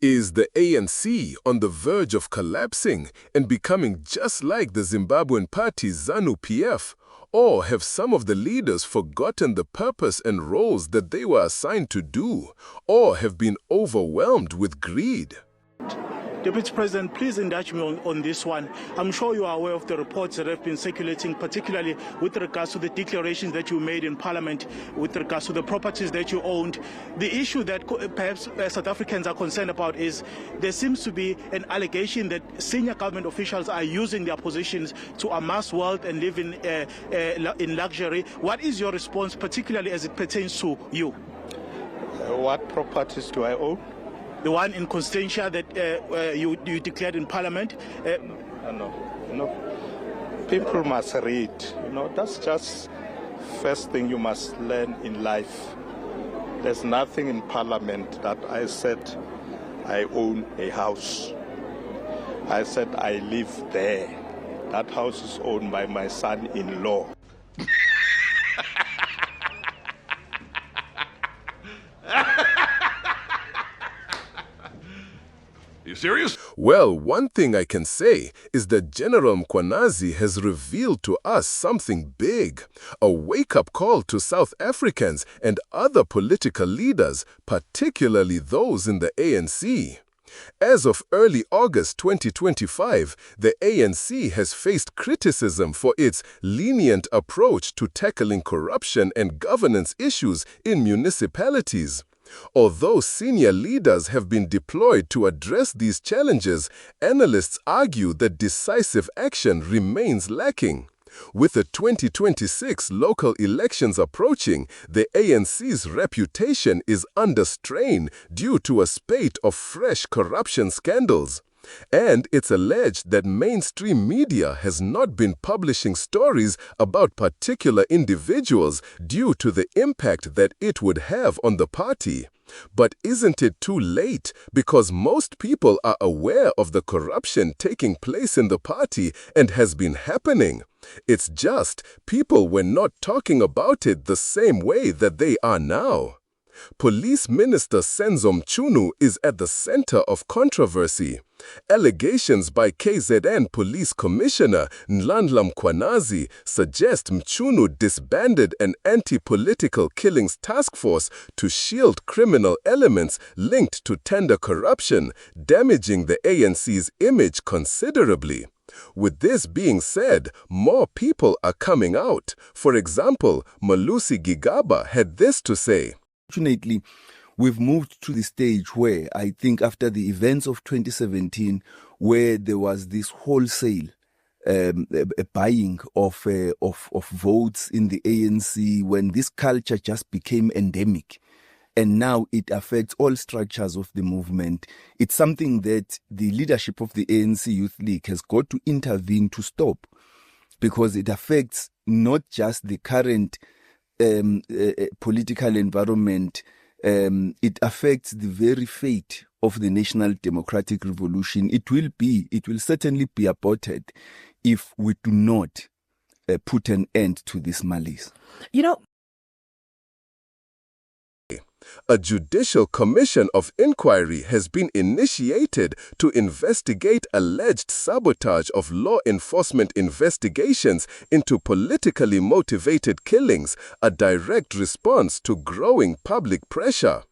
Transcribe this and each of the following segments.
Is the ANC on the verge of collapsing and becoming just like the Zimbabwean party ZANU-PF? Or have some of the leaders forgotten the purpose and roles that they were assigned to do, or have been overwhelmed with greed? Deputy President, please indulge me on this one. I'm sure you are aware of the reports that have been circulating, particularly with regards to the declarations that you made in Parliament, with regards to the properties that you owned. The issue that perhaps South Africans are concerned about is there seems to be an allegation that senior government officials are using their positions to amass wealth and live in luxury. What is your response, particularly as it pertains to you? What properties do I own? The one in Constantia that you declared in Parliament? No. People must read. That's just first thing you must learn in life. There's nothing in Parliament that I said I own a house. I said I live there. That house is owned by my son-in-law. You serious? Well, one thing I can say is that General Mkhwanazi has revealed to us something big, a wake-up call to South Africans and other political leaders, particularly those in the ANC. As of early August 2025, the ANC has faced criticism for its lenient approach to tackling corruption and governance issues in municipalities. Although senior leaders have been deployed to address these challenges, analysts argue that decisive action remains lacking. With the 2026 local elections approaching, the ANC's reputation is under strain due to a spate of fresh corruption scandals. And it's alleged that mainstream media has not been publishing stories about particular individuals due to the impact that it would have on the party. But isn't it too late? Because most people are aware of the corruption taking place in the party and has been happening. It's just people were not talking about it the same way that they are now. Police Minister SENZO MCHUNU is at the center of controversy. Allegations by KZN Police Commissioner Nhlanhla Mkhwanazi suggest MCHUNU disbanded an anti-political killings task force to shield criminal elements linked to tender corruption, damaging the ANC's image considerably. With this being said, more people are coming out. For example, Malusi Gigaba had this to say. Fortunately, we've moved to the stage where I think after the events of 2017, where there was this wholesale buying of votes in the ANC, when this culture just became endemic, and now it affects all structures of the movement, it's something that the leadership of the ANC Youth League has got to intervene to stop, because it affects not just the current political environment, it affects the very fate of the National Democratic Revolution. It will certainly be aborted if we do not put an end to this malice. A judicial commission of inquiry has been initiated to investigate alleged sabotage of law enforcement investigations into politically motivated killings, a direct response to growing public pressure.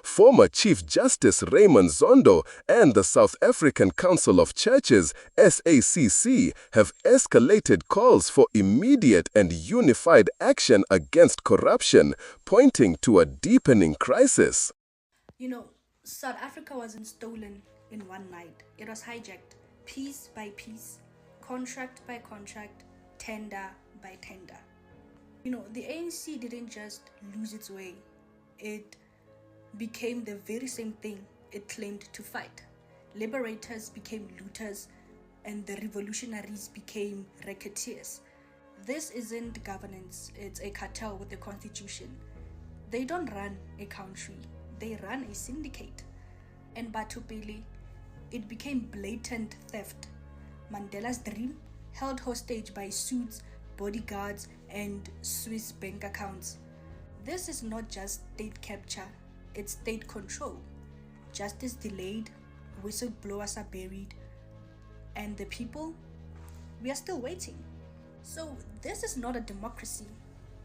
Former Chief Justice Raymond Zondo and the South African Council of Churches, SACC, have escalated calls for immediate and unified action against corruption, pointing to a deepening crisis. South Africa wasn't stolen in one night. It was hijacked, piece by piece, contract by contract, tender by tender. The ANC didn't just lose its way. It became the very same thing it claimed to fight. Liberators became looters, and the revolutionaries became racketeers. This isn't governance, it's a cartel with a constitution. They don't run a country, they run a syndicate. And Batupili, it became blatant theft. Mandela's dream, held hostage by suits, bodyguards, and Swiss bank accounts. This is not just state capture, it's state control. Justice delayed, whistleblowers are buried, and the people, we are still waiting. So this is not a democracy,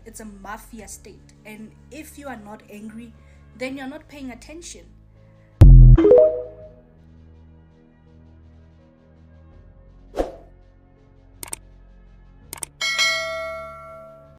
it's a mafia state. And if you are not angry, then you're not paying attention.